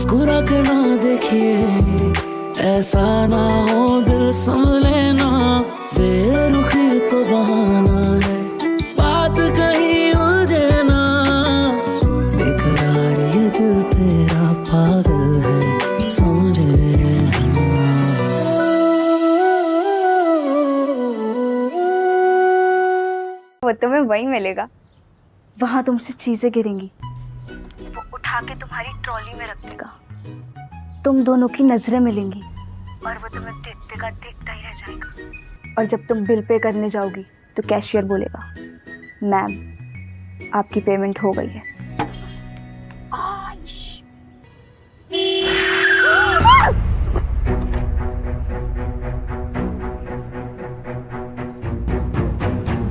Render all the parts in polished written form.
मुस्कुरा के ना देखिए, ऐसा ना हो दिल संभले ना, बेरुखी तो बहाना है, बात कहीं उलझे ना, बेकरार ये दिल तेरा पागल है, समझे ना। वो तुम्हें वहीं मिलेगा, वहां तुमसे चीजें गिरेंगी, वो उठा के तुम्हारी ट्रॉली में रख देगा, तुम दोनों की नजरें मिलेंगी और वो तुम्हें देखते का देखता ही रह जाएगा। और जब तुम बिल पे करने जाओगी तो कैशियर बोलेगा, मैम आपकी पेमेंट हो गई है।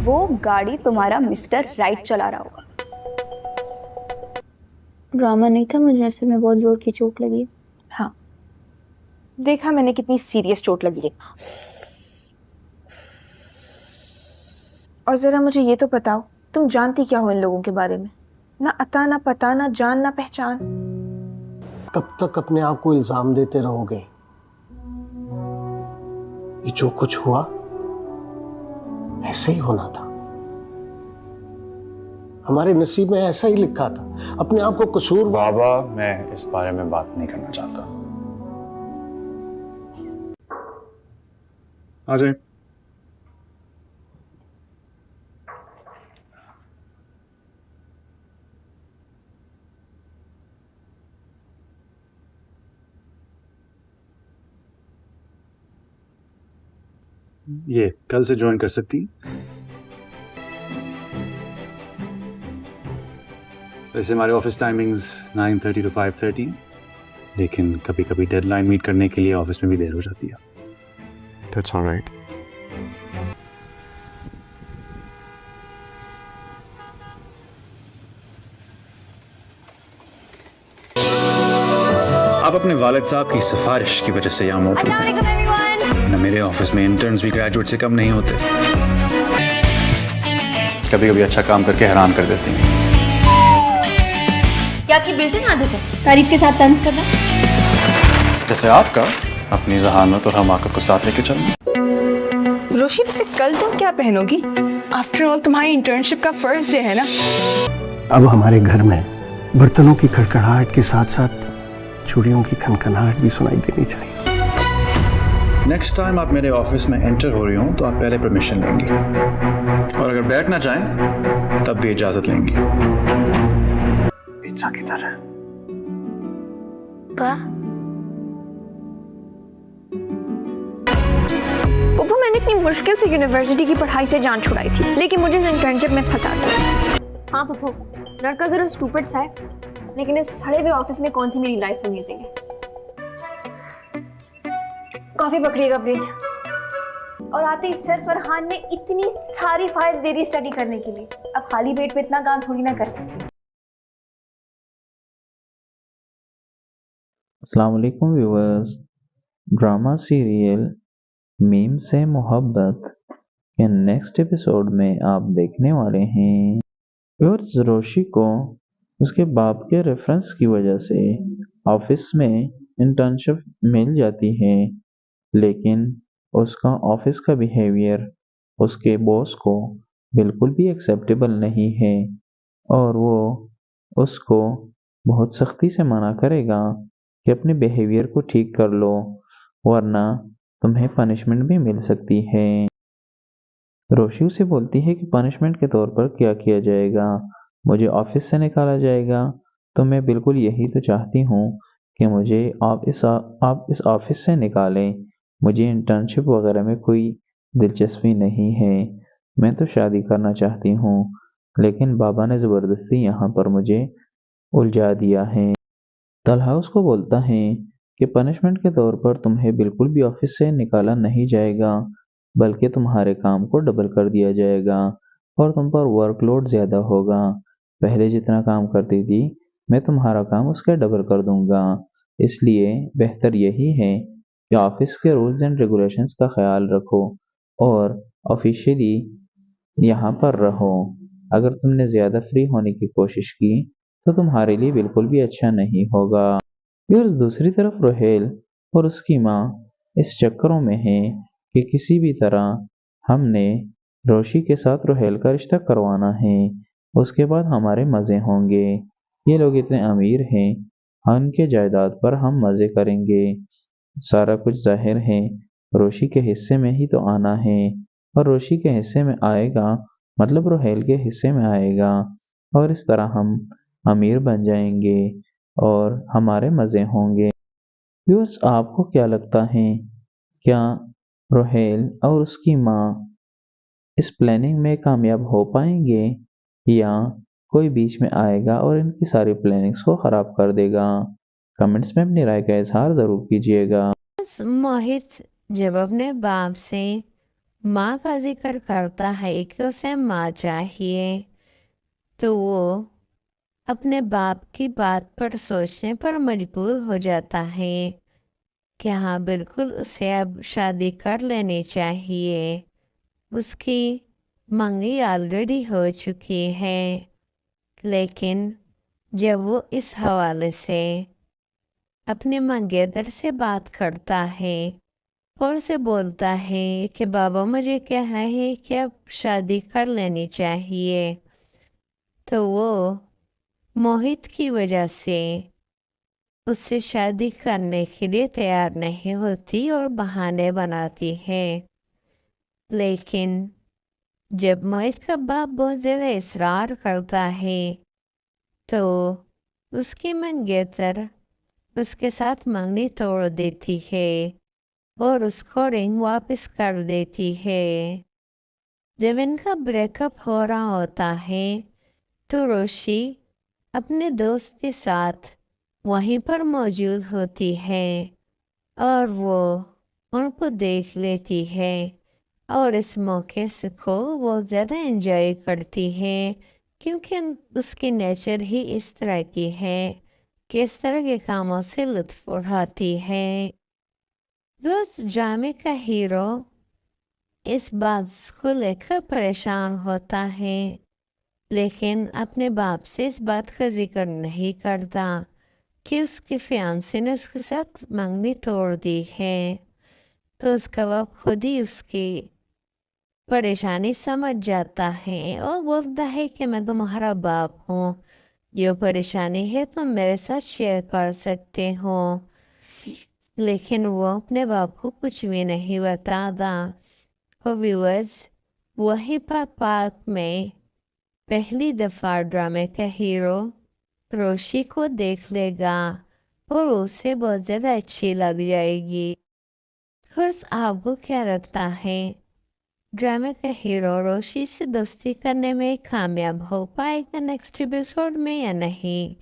वो गाड़ी तुम्हारा मिस्टर राइट चला रहा होगा। ड्रामा नहीं था, मुझे ऐसे में बहुत जोर की चोट लगी। हाँ, देखा मैंने कितनी सीरियस चोट लगी है। और जरा मुझे ये तो बताओ, तुम जानती क्या हो इन लोगों के बारे में? ना अता ना पता, ना जान ना पहचान। कब तक अपने आप को इल्जाम देते रहोगे? ये जो कुछ हुआ ऐसे ही होना था, हमारे नसीब में ऐसा ही लिखा था। अपने आप को कसूर। बाबा, मैं इस बारे में बात नहीं करना चाहता। आ जाए। ये कल से ज्वाइन कर सकती? वैसे हमारे ऑफिस टाइमिंग्स 9:30 to 5:30, लेकिन कभी कभी डेडलाइन मीट करने के लिए ऑफिस में भी देर हो जाती है। That's all right. आप अपने वालिद साहब की सिफारिश की वजह से यहाँ मौजूद हैं। न मेरे ऑफिस में इंटर्न्स भी ग्रेजुएट से कम नहीं होते। कभी कभी अच्छा काम करके हैरान कर देते हैं। क्या आपकी बिल्टिन आदत है तारीफ के साथ तंज करना? जैसे आपका अपनी जहानत और हमाकत को साथ लेके चलना। रोशी, वैसे कल तुम क्या पहनोगी? आफ्टर ऑल तुम्हारी इंटर्नशिप का फर्स्ट डे है ना। अब हमारे घर में बर्तनों की खड़खड़ाहट के साथ साथ चूड़ियों की खनखनाहट भी सुनाई देनी चाहिए। नेक्स्ट टाइम आप मेरे ऑफिस में एंटर हो रही हो तो आप पहले परमिशन लेंगी, और अगर बैठना चाहें तब भी इजाजत लेंगी। पिज्जा किधर है? पप्पू, मैंने इतनी मुश्किल से यूनिवर्सिटी की पढ़ाई से जान छुड़ाई थी, लेकिन मुझे इस इंटर्नशिप में फंसा दिया। हाँ पप्पू, लड़का जरा स्टूपिड सा है, लेकिन इस सड़े हुए ऑफिस में कौन सी मेरी लाइफ अमेजिंग है। कॉफी पकड़िएगा प्लीज। और आते ही सर फरहान ने इतनी सारी फाइल दे दी स्टडी करने के लिए, अब खाली पेट पे इतना काम थोड़ी ना कर सकती। अस्सलाम वालेकुम व्यूअर्स। ड्रामा सीरियल मीम से मोहब्बत के नेक्स्ट एपिसोड में आप देखने वाले हैं। व्यूअर्स, रोशी को उसके बाप के रेफरेंस की वजह से ऑफिस में इंटर्नशिप मिल जाती है, लेकिन उसका ऑफिस का बिहेवियर उसके बॉस को बिल्कुल भी एक्सेप्टेबल नहीं है और वो उसको बहुत सख्ती से मना करेगा कि अपने बिहेवियर को ठीक कर लो, वरना तुम्हें पनिशमेंट भी मिल सकती है। रोशी उसे बोलती है कि पनिशमेंट के तौर पर क्या किया जाएगा, मुझे ऑफिस से निकाला जाएगा। तो मैं बिल्कुल यही तो चाहती हूँ कि मुझे आप इस ऑफिस से निकालें। मुझे इंटर्नशिप वगैरह में कोई दिलचस्पी नहीं है, मैं तो शादी करना चाहती हूँ, लेकिन बाबा ने ज़बरदस्ती यहाँ पर मुझे उलझा दिया है। तलहा उसको बोलता है कि पनिशमेंट के तौर पर तुम्हें बिल्कुल भी ऑफिस से निकाला नहीं जाएगा, बल्कि तुम्हारे काम को डबल कर दिया जाएगा और तुम पर वर्कलोड ज़्यादा होगा। पहले जितना काम करती थी मैं तुम्हारा काम उसका डबल कर दूंगा, इसलिए बेहतर यही है कि ऑफिस के रूल्स एंड रेगुलेशंस का ख्याल रखो और ऑफिशियली यहाँ पर रहो। अगर तुमने ज़्यादा फ्री होने की कोशिश की तो तुम्हारे लिए बिल्कुल भी अच्छा नहीं होगा। व्यूअर्स दूसरी तरफ रोहेल और उसकी माँ इस चक्करों में हैं कि किसी भी तरह हमने रोशी के साथ रोहेल का रिश्ता करवाना है, उसके बाद हमारे मज़े होंगे। ये लोग इतने अमीर हैं, उनके जायदाद पर हम मज़े करेंगे। सारा कुछ जाहिर है रोशी के हिस्से में ही तो आना है, और रोशी के हिस्से में आएगा मतलब रोहेल के हिस्से में आएगा, और इस तरह हम अमीर बन जाएंगे और हमारे मज़े होंगे। व्यूअर्स आपको क्या लगता है, क्या रोहेल और उसकी माँ इस प्लानिंग में कामयाब हो पाएंगे या कोई बीच में आएगा और इनकी सारी प्लानिंग्स को ख़राब कर देगा? कमेंट्स में अपनी राय का इजहार ज़रूर कीजिएगा। मोहित जब अपने बाप से माँ का जिक्र करता है कि उसे माँ चाहिए, तो वो अपने बाप की बात पर सोचने पर मजबूर हो जाता है कि हाँ बिल्कुल उसे अब शादी कर लेनी चाहिए। उसकी मंगनी ऑलरेडी हो चुकी है, लेकिन जब वो इस हवाले से अपने मंगेतर से बात करता है और उसे बोलता है कि बाबा मुझे कहा है कि अब शादी कर लेनी चाहिए, तो वो मोहित की वजह से उससे शादी करने के लिए तैयार नहीं होती और बहाने बनाती है। लेकिन जब मोहित का बाप बहुत ज़्यादा इसरार करता है, तो उसकी मंगेतर उसके साथ मंगनी तोड़ देती है और उसको रिंग वापस कर देती है। जब इनका ब्रेकअप हो रहा होता है, तो रोशी अपने दोस्त के साथ वहीं पर मौजूद होती है और वो उनको देख लेती है और इस मौके से को वो ज़्यादा एंजॉय करती है, क्योंकि उसकी नेचर ही इस तरह की है कि इस तरह के कामों से लुत्फ़ उठाती है। वो उस ड्रामे का हीरो इस बात को लेकर परेशान होता है, लेकिन अपने बाप से इस बात का जिक्र नहीं करता कि उसके फियांसे ने उसके साथ मंगनी तोड़ दी है। तो उसका बाप खुद ही उसकी परेशानी समझ जाता है और बोलता है कि मैं तुम्हारा बाप हूँ, जो परेशानी है तुम मेरे साथ शेयर कर सकते हो। लेकिन वो अपने बाप को कुछ भी नहीं बताता। और व्यूअर्स वहीं पर पार्क में पहली दफ़ा ड्रामे का हीरो रोशी को देख लेगा और उसे बहुत ज़्यादा अच्छी लग जाएगी। और आपको क्या लगता है, ड्रामे का हीरो रोशी से दोस्ती करने में कामयाब हो पाएगा नेक्स्ट एपिसोड में या नहीं?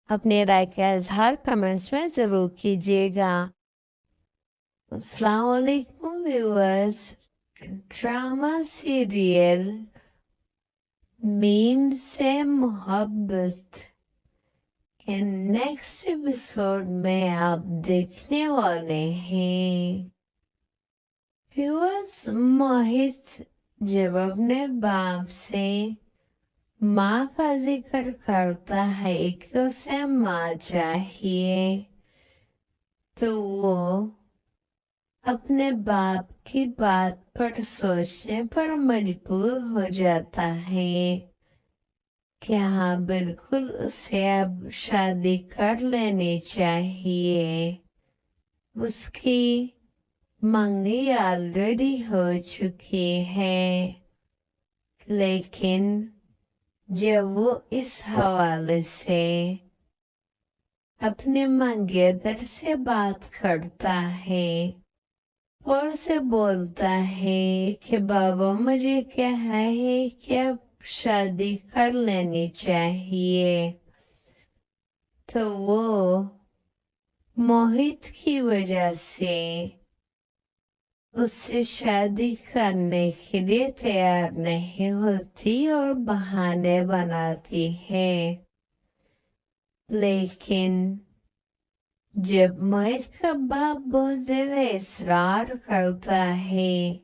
अपने राय का इजहार कमेंट्स में ज़रूर कीजिएगा। अस्सलाम वालेकुम व्यूअर्स, ड्रामा सीरियल मीम से मोहब्बत के नेक्स्ट एपिसोड में आप देखने वाले हैं। व्यूअर्स मोहित जब अपने बाप से माँ का जिक्र करता है कि उसे माँ चाहिए, तो वो अपने बाप की बात पर सोचने पर मजबूर हो जाता है कि हाँ बिल्कुल उसे अब शादी कर लेनी चाहिए। उसकी मंगनी ऑलरेडी हो चुकी है, लेकिन जब वो इस हवाले से अपने मंगेतर से बात करता है और उसे बोलता है कि बाबा मुझे कहा है कि अब शादी कर लेनी चाहिए, तो वो मोहित की वजह से उससे शादी करने के लिए तैयार नहीं होती और बहाने बनाती है। लेकिन जब मोहित का बाप बहुत ज़्यादा इसरार करता है,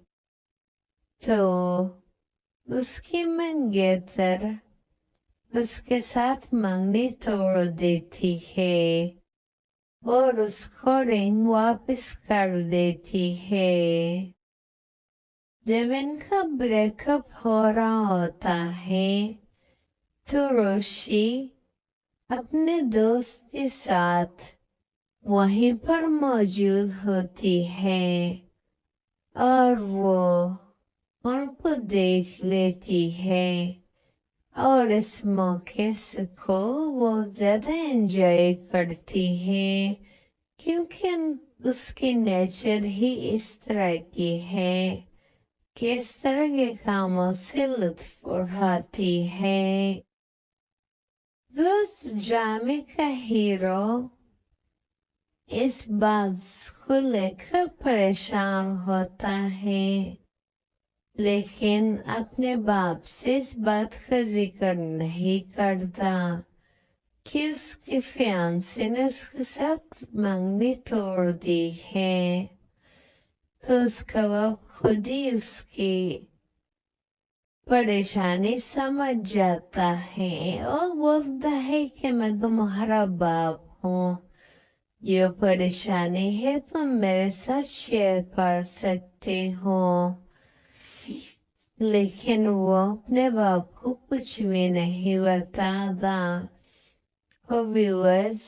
तो उसकी मंगेतर उसके साथ मंगनी तोड़ देती है और उसको रिंग वापस कर देती है। जब इनका ब्रेकअप हो रहा होता है तो रोशी अपने दोस्त के साथ वहीं पर मौजूद होती है और वो उनको देख लेती है और इस मौके से को वो ज़्यादा एंजॉय करती है क्योंकि उसकी नेचर ही इस तरह की है कि इस तरह के कामों से लुत्फ उठाती है। वो उस ड्रामे का हीरो इस बात को लेकर परेशान होता है लेकिन अपने बाप से इस बात का जिक्र नहीं करता कि उसके फियांसे ने उसके साथ मंगनी तोड़ दी है। तो उसका बाप खुद ही उसकी परेशानी समझ जाता है और बोलता है कि मैं तुम्हारा बाप हूँ, ये परेशानी है तुम मेरे साथ शेयर कर सकते हो। लेकिन वो अपने बाप को कुछ भी नहीं बताता। और व्यूअर्स,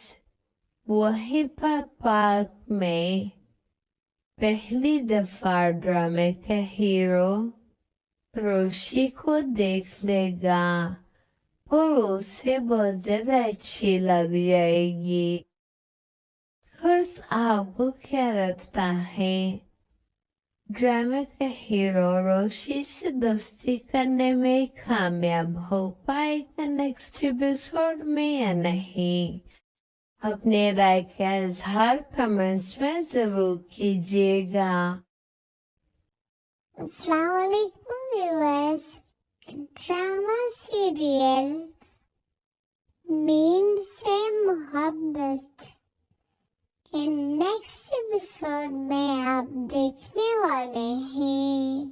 वहीं पर पार्क में पहली दफा ड्रामे का हीरो रोशी को देख लेगा और उसे बहुत ज्यादा अच्छी लग जाएगी। और आपको क्या लगता है, ड्रामे का हीरो रोशी से दोस्ती करने में कामयाब हो पाएगा नेक्स्ट एपिसोड में या नहीं? अपने राय का इजहार कमेंट्स में जरूर कीजिएगा। अस्सलाम वालेकुम व्यूअर्स, ड्रामा सीरियल मीम से मोहब्बत के नेक्स्ट एपिसोड में आप देखने वाले हैं।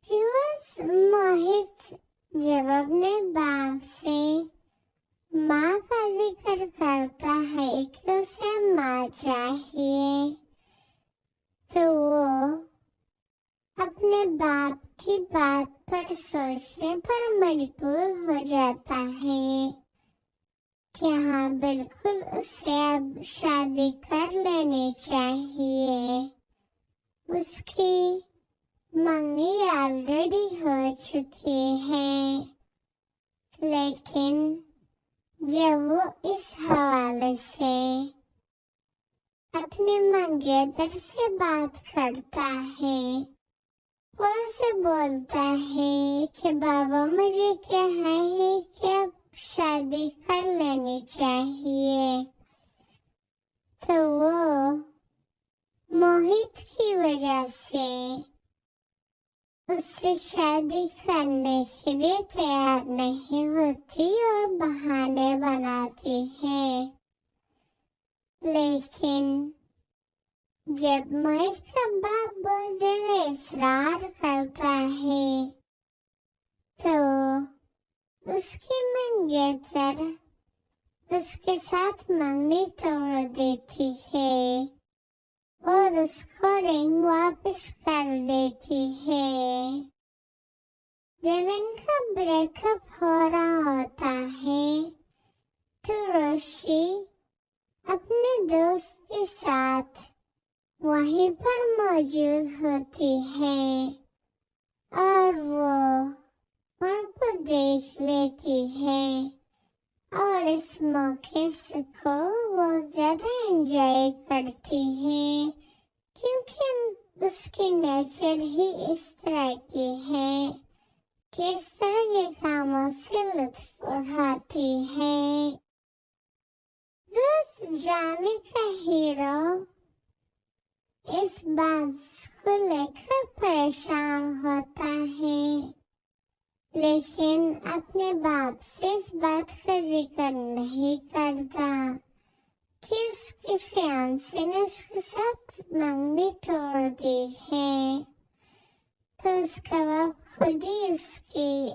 व्यूअर्स, मोहित जब अपने बाप से माँ का जिक्र करता है कि उसे माँ चाहिए, तो वो अपने बाप की बात पर सोचने पर मजबूर हो जाता है कि हाँ बिल्कुल उसे अब शादी कर लेनी चाहिए। उसकी मंगनी ऑलरेडी हो चुकी है, लेकिन जब वो इस हवाले से अपने मंगेतर से बात करता है और उसे बोलता है कि बाबा मुझे कहना है कि अब शादी कर लेनी चाहिए, तो वो मोहित की वजह से उससे शादी करने के लिए तैयार नहीं होती और बहाने बनाती है। लेकिन जब मोहित का बाप बहुत ज्यादा इसरार करता है तो उसकी मंगेतर उसके साथ मंगनी तोड़ देती है और उसको रिंग वापस कर देती है। जब इनका ब्रेकअप हो रहा होता है तो रोशी अपने दोस्त के साथ वहीं पर मौजूद होती है और वो उनको देख लेती है और इस मौके से को वो ज्यादा एंजॉय करती है क्योंकि उसकी नेचर ही इस तरह की है कि इस तरह के कामों से लुत्फ उठाती है। उस ड्रामे का हीरो इस बात को लेकर परेशान होता है, लेकिन अपने बाप से इस बात का जिक्र नहीं करता कि उसके फियांसे ने उसके साथ मंगनी तोड़ दी है। तो उसका बाप खुद ही उसकी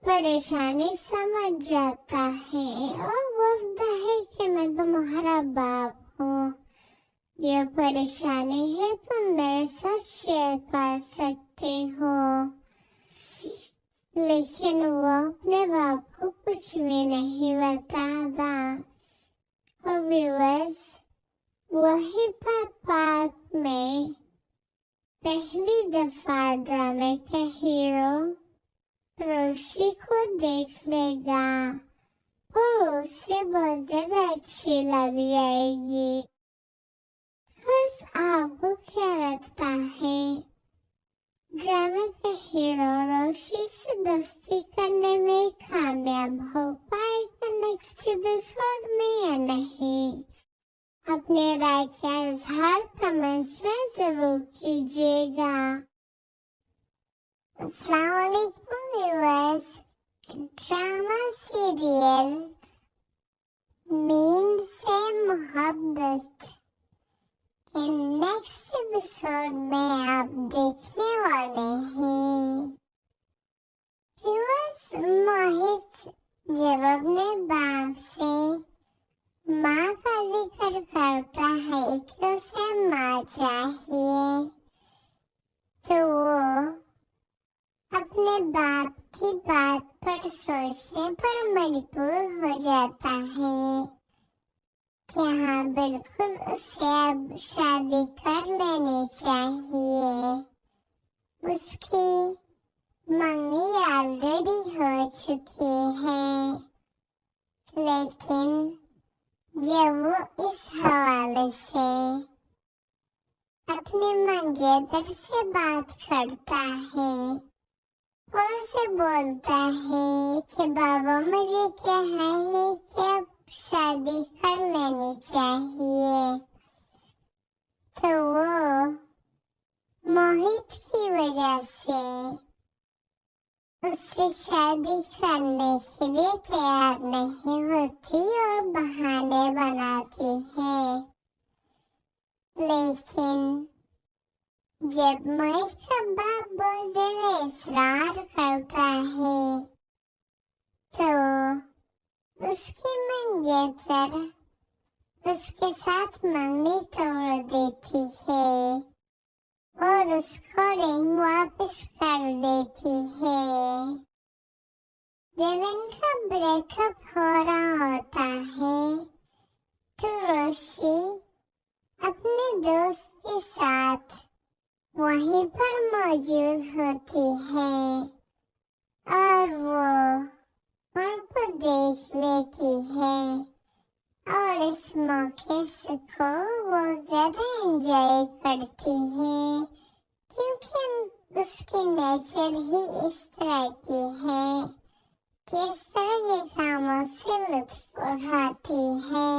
परेशानी समझ जाता है और बोलता है कि मैं तुम्हारा बाप हूँ। ये परेशानी है तुम मेरे साथ शेयर कर सकते हो। लेकिन वो अपने बाप को कुछ भी नहीं बताता। और व्यूअर्स, वही पार्ट में पहली दफा ड्रामे का हीरो रोशी को देख लेगा और उसे बहुत ज्यादा अच्छी लग जाएगी। बस आपको क्या लगता है, ड्रामे का हीरो रोशी से दोस्ती करने में कामयाब हो पाएगा नेक्स्ट एपिसोड में या नहीं? अपने राय का इजहार कमेंट्स में जरूर कीजिएगा। अस्सलाम वालेकुम व्यूअर्स, ड्रामा सीरियल मीम से मोहब्बत के नेक्स्ट एपिसोड में आप देखने वाले हैं। व्यूअर्स, मोहित जब अपने बाप से माँ का जिक्र करता है कि उसे माँ चाहिए, तो वो अपने बाप की बात पर सोचने पर मजबूर हो जाता है कि हाँ बिल्कुल उसे अब शादी कर लेनी चाहिए। उसकी मंगनी ऑलरेडी हो चुकी है, लेकिन जब वो इस हवाले से अपने मंगेतर से बात करता है और उसे बोलता है कि बाबा मुझे कहना है कि अब शादी कर लेनी चाहिए, तो वो मोहित की वजह से उससे शादी करने के लिए तैयार नहीं होती और बहाने बनाती है। लेकिन जब मोहित का बाप बहुत ज्यादा इसरार करता है, तो उसकी मंगेतर उसके साथ मंगनी तोड़ देती है और उसको रिंग वापस कर देती है। जब इनका ब्रेकअप हो रहा होता है तो रोशी अपने दोस्त के साथ वहीं पर मौजूद होती है और वो उनको देख लेती है और इस मौके को वो ज्यादा एंजॉय करती है, क्योंकि उसकी नेचर ही इस तरह की है कि इस तरह के कामों से लुत्फ उठाती है।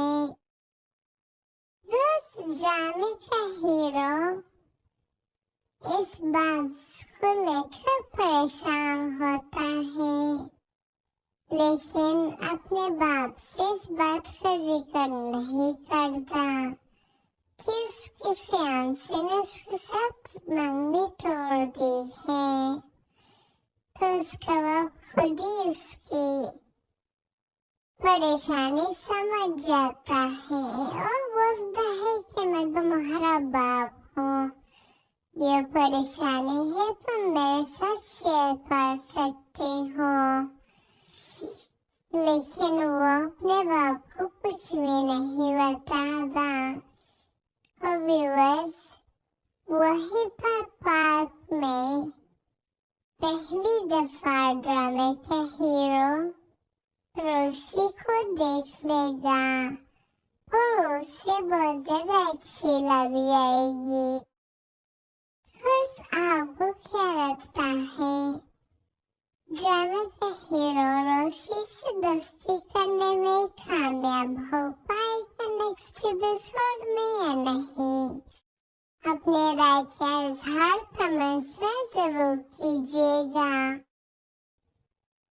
उस ड्रामे का हीरो इस बात को लेकर परेशान होता है, लेकिन अपने बाप से इस बात का जिक्र नहीं करता कि उसकी फियांसे ने उसके साथ मंगनी तोड़ दी है। तो उसका बाप खुद ही उसकी परेशानी समझ जाता है और बोलता है कि मैं तुम्हारा बाप हूँ। ये परेशानी है तुम मेरे साथ शेयर कर सकते हो। लेकिन वो अपने बाप को कुछ भी नहीं बताता। और व्यूअर्स, वही पार्ट में पहली दफा ड्रामे का हीरो रोशी को देख लेगा और उसे बहुत ज्यादा अच्छी लग जाएगी। बस आपको क्या लगता है, ड्रामे का हीरो रोशी से दोस्ती करने में कामयाब हो पाएगा नेक्स्ट एपिसोड में या नहीं? अपने राय का इजहार कमेंट्स में जरूर कीजिएगा।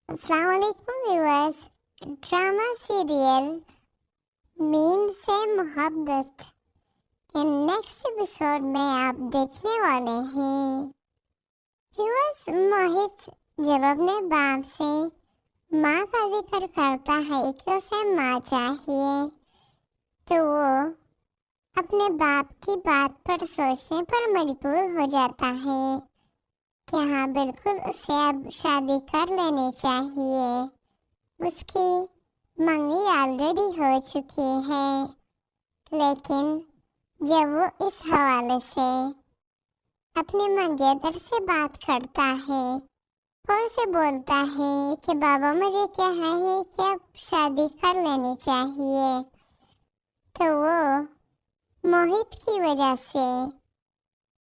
अस्सलाम वालेकुम व्यूअर्स, ड्रामा सीरियल मीम से मोहब्बत के नेक्स्ट एपिसोड में आप देखने वाले हैं। व्यूअर्स, मोहित जब अपने बाप से माँ का जिक्र करता है कि उसे माँ चाहिए, तो वो अपने बाप की बात पर सोचने पर मजबूर हो जाता है कि हाँ बिल्कुल उसे अब शादी कर लेनी चाहिए। उसकी मंगनी ऑलरेडी हो चुकी है, लेकिन जब वो इस हवाले से अपने मंगेतर से बात करता है और उसे बोलता है कि बाबा मुझे कहा है कि अब शादी कर लेनी चाहिए, तो वो मोहित की वजह से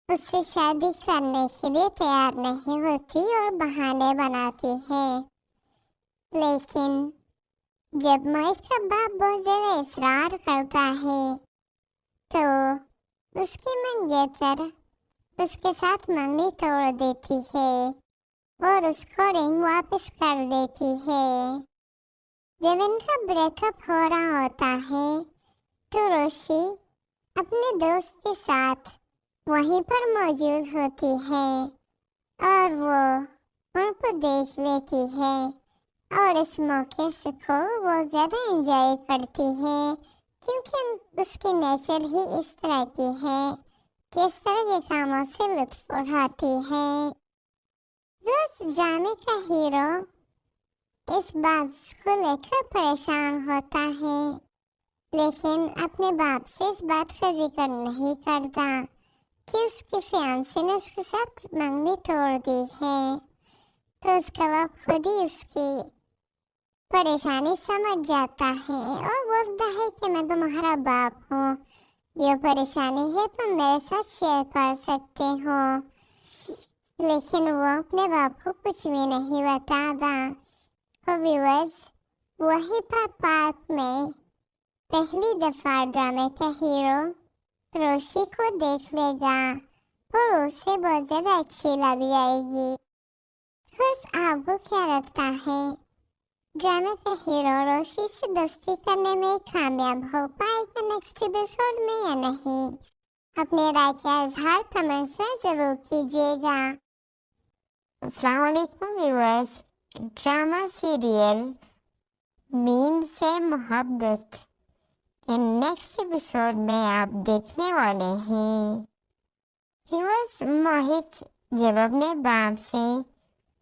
उससे शादी करने के लिए तैयार नहीं होती और बहाने बनाती है। लेकिन जब मोहित का बाप बहुत ज्यादा इसरार करता है तो उसकी मंगेतर उसके साथ मंगनी तोड़ देती है और उसको रिंग वापस कर देती है। जब इनका ब्रेकअप हो रहा होता है तो रोशी अपने दोस्त के साथ वहीं पर मौजूद होती है और वो उनको देख लेती है और इस मौके से को वो ज़्यादा एंजॉय करती है, क्योंकि उसकी नेचर ही इस तरह की है कि इस तरह के कामों से लुत्फ उठाती है। रोज ड्रामे का हीरो इस बात को लेकर परेशान होता है, लेकिन अपने बाप से इस बात का जिक्र नहीं करता कि उसकी फियांसे ने उसके साथ मंगनी तोड़ दी है। तो उसका बाप खुद ही उसकी परेशानी समझ जाता है और बोलता है कि मैं तुम्हारा बाप हूँ, ये परेशानी है तुम मेरे साथ शेयर कर सकते हो। लेकिन वो अपने बाप को कुछ भी नहीं बताता। तो व्यूअर्स, वही पार्क में पहली दफा ड्रामे का हीरो रोशी को देख लेगा और उसे बहुत ज्यादा अच्छी लग जाएगी। फिर आपको क्या लगता है, ड्रामे का हीरो रोशी से दोस्ती करने में कामयाब हो पाएगा नेक्स्ट एपिसोड में या नहीं? अपने राय का इजहार कमेंट्स में जरूर कीजिएगा। अस्सलाम वालेकुम व्यूअर्स, ड्रामा सीरियल मीम से मोहब्बत के नेक्स्ट एपिसोड में आप देखने वाले हैं। व्यूअर्स, मोहित जब अपने बाप से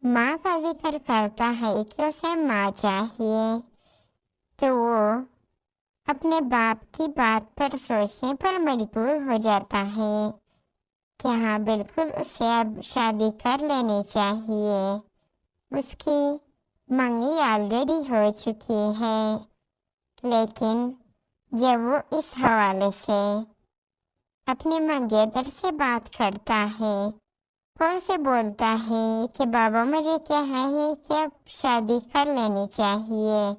माँ का जिक्र करता है कि उसे माँ चाहिए, तो वो अपने बाप की बात पर सोचने पर मजबूर हो जाता है कि हाँ बिल्कुल उसे अब शादी कर लेनी चाहिए। उसकी मंगनी ऑलरेडी हो चुकी है, लेकिन जब वो इस हवाले से अपने मंगेतर से बात करता है और उसे बोलता है कि बाबा मुझे कहा है कि अब शादी कर लेनी चाहिए,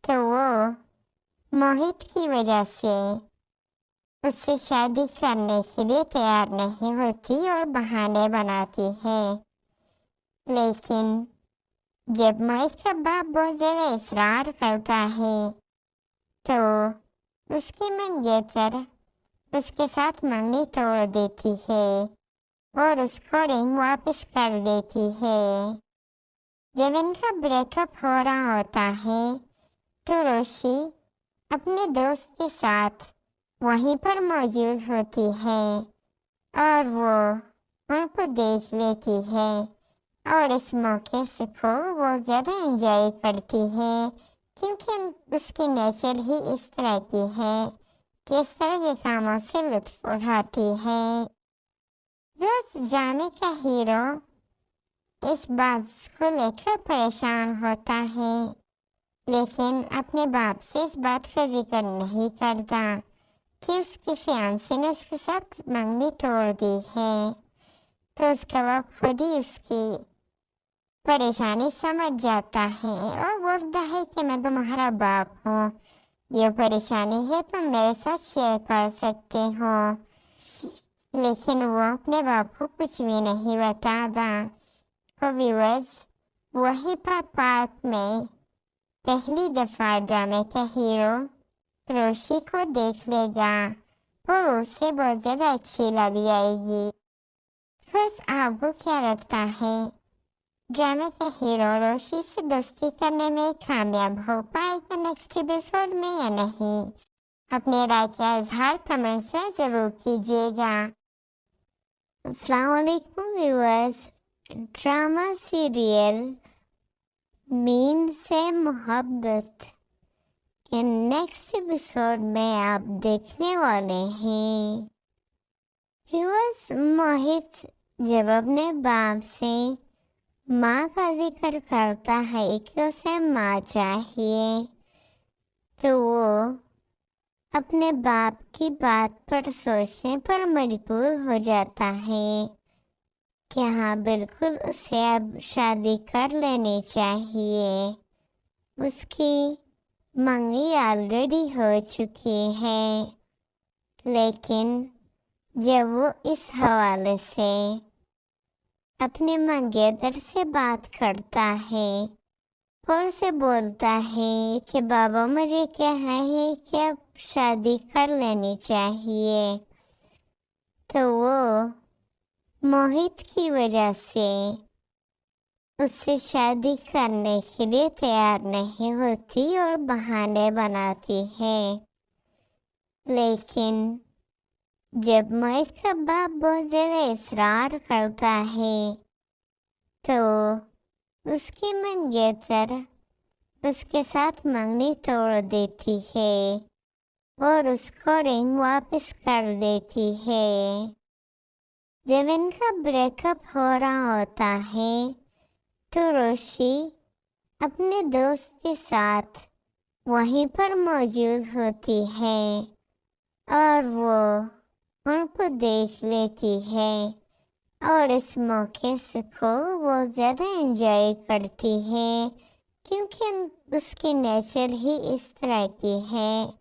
तो वो मोहित की वजह से उससे शादी करने के लिए तैयार नहीं होती और बहाने बनाती है। लेकिन जब मोहित का बाप बहुत ज्यादा इसरार करता है तो उसकी मंगेतर उसके साथ मंगनी तोड़ देती है और उसको रिंग वापस कर देती है। जब इनका ब्रेकअप हो रहा होता है तो रोशी अपने दोस्त के साथ वहीं पर मौजूद होती है और वो उनको देख लेती है और इस मौके से को वो ज़्यादा एंजॉय करती है, क्योंकि उसकी नेचर ही इस तरह की है कि इस तरह के कामों से लुत्फ उठाती है। रोज ड्रामे का हीरो इस बात को लेकर परेशान होता है, लेकिन अपने बाप से इस बात का जिक्र नहीं करता कि उसकी फियांसे ने उसके साथ मंगनी तोड़ दी है। तो उसका बाप खुद ही उसकी परेशानी समझ जाता है और बोलता है कि मैं तुम्हारा बाप हूँ, ये परेशानी है तुम मेरे साथ शेयर कर सकते हो। लेकिन वो अपने बाप को कुछ भी नहीं बताता। तो व्यूअर्स, वही पार्क में पहली दफा ड्रामे का हीरो रोशी को देख लेगा और उसे बहुत ज्यादा अच्छी लग जाएगी। फिर आपको क्या लगता है, ड्रामा का हीरो रोशी से दोस्ती करने में कामयाब हो पाएगा नेक्स्ट एपिसोड में या नहीं, अपने राय का इजहार कमेंट्स में जरूर कीजिएगा। अस्सलाम वालेकुम व्यूअर्स, ड्रामा सीरियल मीम से मोहब्बत के नेक्स्ट एपिसोड में आप देखने वाले हैं। व्यूअर्स, मोहित जब अपने बाप से माँ का जिक्र करता है कि उसे माँ चाहिए, तो वो अपने बाप की बात पर सोचने पर मजबूर हो जाता है कि हाँ बिल्कुल उसे अब शादी कर लेनी चाहिए। उसकी मंगनी ऑलरेडी हो चुकी है, लेकिन जब वो इस हवाले से अपने मंगेतर से बात करता है और उसे बोलता है कि बाबा मुझे कहा है कि अब शादी कर लेनी चाहिए, तो वो मोहित की वजह से उससे शादी करने के लिए तैयार नहीं होती और बहाने बनाती है। लेकिन जब मोहित का बाप बहुत ज़्यादा इसरार करता है, तो उसकी मंगेतर उसके साथ मंगनी तोड़ देती है और उसको रिंग वापस कर देती है। जब इनका ब्रेकअप हो रहा होता है, तो रोशी अपने दोस्त के साथ वहीं पर मौजूद होती है और वो उनको देख लेती है और इस मौके से को वो ज़्यादा एंजॉय करती है, क्योंकि उसकी नेचर ही इस तरह की है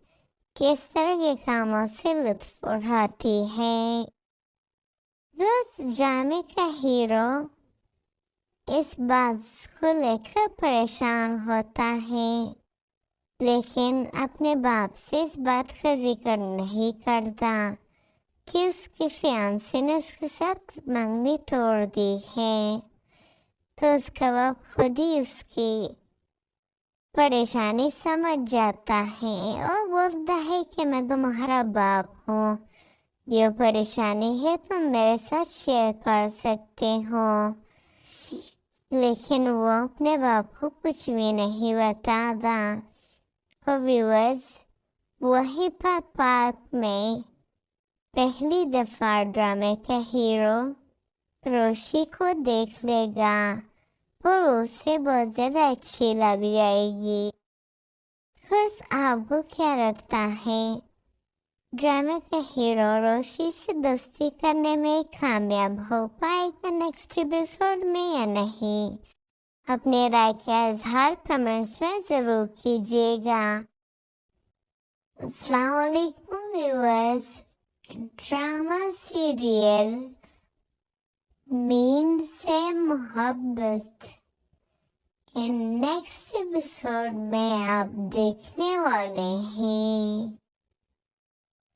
कि इस तरह के कामों से लुत्फ उठाती है। रोज ड्रामे का हीरो इस बात को लेकर परेशान होता है, लेकिन अपने बाप से इस बात का जिक्र नहीं करता कि उसकी फियांसे ने उसके साथ मंगनी तोड़ दी है। तो उसका बाप खुद ही उसकी परेशानी समझ जाता है और बोलता है कि मैं तुम्हारा बाप हूँ, जो परेशानी है तुम मेरे साथ शेयर कर सकते हो। लेकिन वो अपने बाप को कुछ भी नहीं बताता। तो व्यूअर्स, वही पार्क में पहली दफा ड्रामे का हीरो रोशी को देख लेगा और उसे बहुत ज़्यादा अच्छी लग जाएगी। बस आपको क्या लगता है, ड्रामे का हीरो रोशी से दोस्ती करने में कामयाब हो पाएगा नेक्स्ट एपिसोड में या नहीं? अपने राय का इजहार कमेंट्स में ज़रूर कीजिएगा। अस्सलाम वालेकुम व्यूअर्स, ड्रामा सीरियल मीम से मोहब्बत के नेक्स्ट एपिसोड में आप देखने वाले हैं।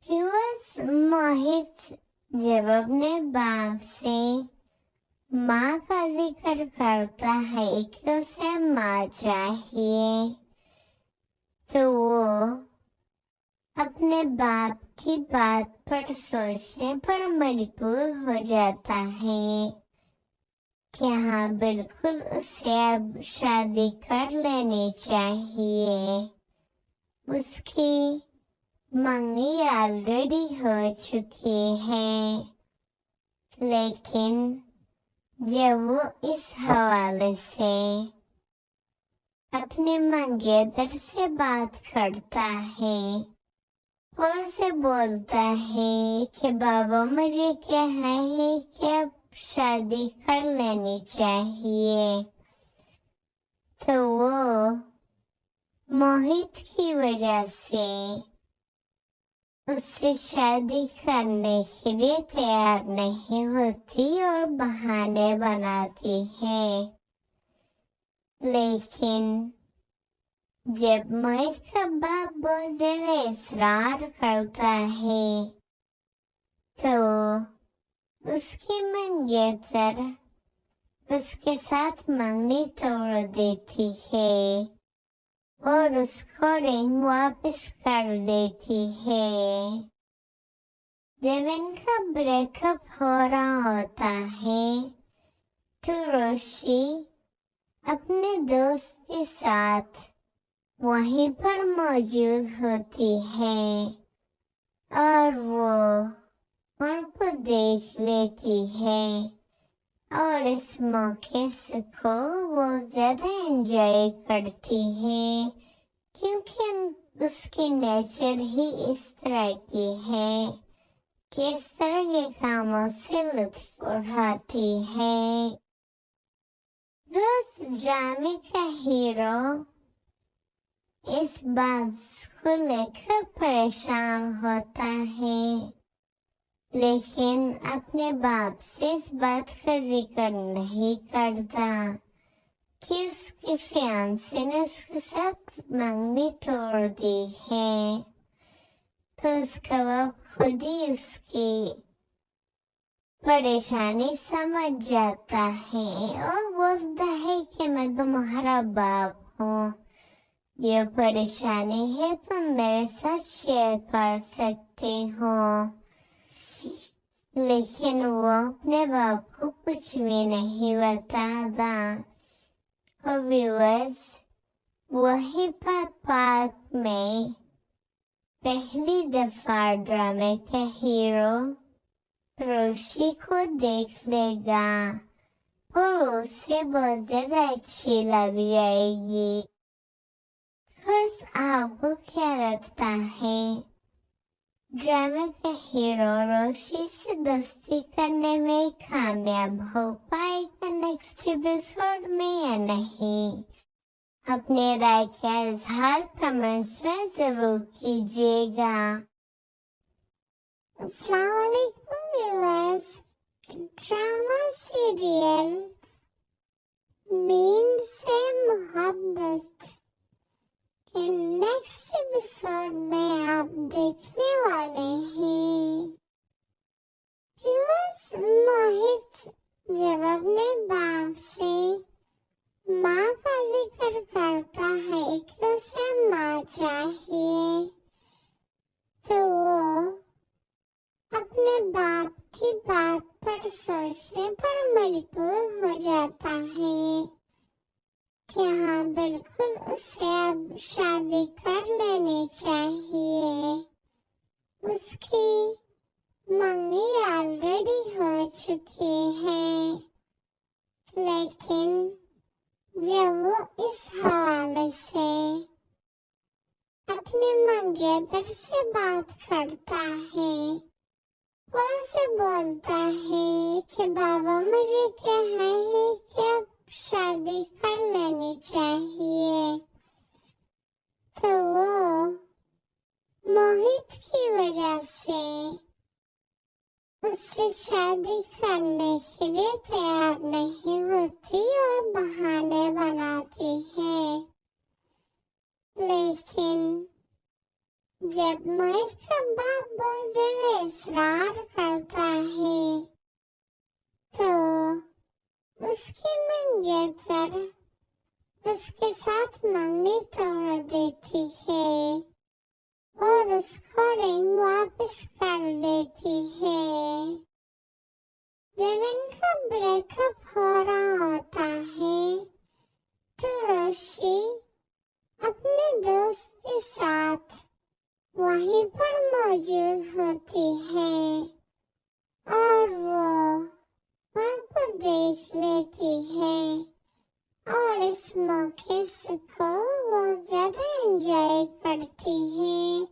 व्यूअर्स, मोहित जब अपने बाप से माँ का जिक्र करता है कि उसे माँ चाहिए, तो वो अपने बाप की बात पर सोचने पर मजबूर हो जाता है कि हाँ बिल्कुल उसे अब शादी कर लेनी चाहिए। उसकी मंगनी ऑलरेडी हो चुकी है, लेकिन जब वो इस हवाले से अपने मंगेतर से बात करता है और उसे बोलता है कि बाबा मुझे कहा है कि अब शादी कर लेनी चाहिए, तो वो मोहित की वजह से उससे शादी करने के लिए तैयार नहीं होती और बहाने बनाती है। लेकिन जब मोहित का बाप बहुत ज्यादा इसरार करता है, तो उसकी मंगेतर उसके साथ मंगनी तोड़ देती है और उसको रिंग वापस कर देती है। जब इनका ब्रेकअप हो रहा होता है तो रोशी अपने दोस्त के साथ वहीं पर मौजूद होती है और वो उनको देख लेती है और इस मौके को वो ज्यादा एंजॉय करती है क्योंकि उसकी नेचर ही इस तरह की है कि इस तरह के कामों से लुत्फ उठाती है। रोज ड्रामे का हीरो इस बात को लेकर परेशान होता है लेकिन अपने बाप से इस बात का जिक्र नहीं करता कि उसकी फियांसे ने उसके साथ मंगनी तोड़ दी है। तो उसका बाप खुद ही उसकी परेशानी समझ जाता है और बोलता है कि मैं तुम्हारा बाप हूँ, ये परेशानी है तुम मेरे साथ शेयर कर सकते हो। लेकिन वो अपने बाप को कुछ भी नहीं बताता। और व्यूअर्स, वही पर पार्क में पहली दफा ड्रामे का हीरो रोशी को देख लेगा और उसे बहुत ज्यादा अच्छी लग जाएगी। और आपको क्या लगता है, ड्रामे का हीरो रोशी से दोस्ती करने में कामयाब हो पाएगा नेक्स्ट एपिसोड में या नहीं? अपने राय का इजहार कमेंट्स में जरूर कीजिएगा। अस्सलाम वालेकुम व्यूअर्स, ड्रामा सीरियल मीम से मोहब्बत के नेक्स्ट एपिसोड में आप देखने वाले हैं। व्यूअर्स, मोहित जब अपने बाप से माँ का जिक्र करता है कि उसे माँ चाहिए तो वो अपने बाप की बात पर सोचने पर मजबूर हो जाता है कि हाँ बिल्कुल उसे अब शादी कर लेनी चाहिए। उसकी मंगनी ऑलरेडी हो चुकी है, लेकिन जब वो इस हवाले से अपने मंगेतर से बात करता है और उसे बोलता है कि बाबा मुझे कहना है कि अब शादी कर लेनी चाहिए, तो वो मोहित की वजह से उससे शादी करने के लिए तैयार नहीं होती और बहाने बनाती है। लेकिन जब मोहित का बाप बहुत ज्यादा इसरार करता है तो उसकी मंगेतर उसके साथ मंगनी तोड़ देती है और उसको रिंग वापस कर देती है। जब इनका ब्रेकअप हो रहा होता है तो रोशी अपने दोस्त के साथ वहीं पर मौजूद होती है और वो उनको देख लेती है और इस मौके को वो ज्यादा एंजॉय करती है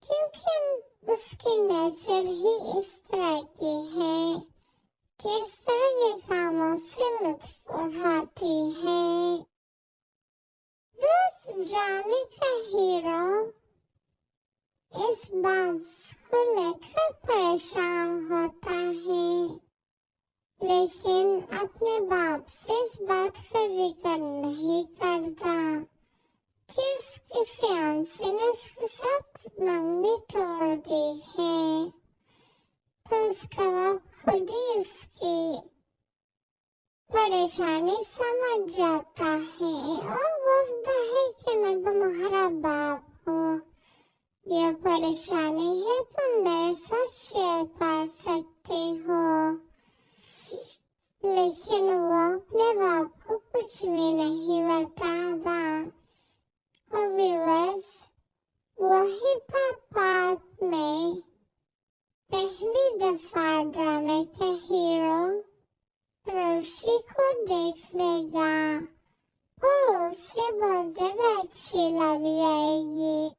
क्योंकि उसकी नेचर ही इस तरह की है कि इस तरह के कामों से लुत्फ उठाती है। रोज ड्रामे का हीरो इस बात को लेकर परेशान होता है लेकिन अपने बाप से इस बात का जिक्र नहीं करता कि उसकी फियांसे ने उसके साथ मंगनी तोड़ दी है। तो उसका बाप खुद ही उसकी परेशानी समझ जाता है और बोलता है कि मैं तुम्हारा बाप हूँ। ये परेशानी है तुम मेरे साथ शेयर कर सकते हो। लेकिन वो अपने बाप को कुछ भी नहीं बताता। और व्यूअर्स, वही पार्ट में पहली दफा ड्रामे का हीरो रोशी को देख लेगा और उसे बहुत ज्यादा अच्छी लग जाएगी।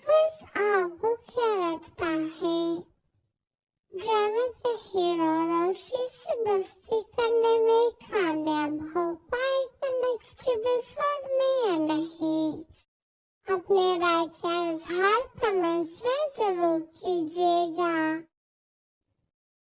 बस आपको क्या लगता है, ड्रामे का हीरो रोशी से दोस्ती करने में कामयाब हो पाएगा नेक्स्ट एपिसोड में या नहीं? अपने राय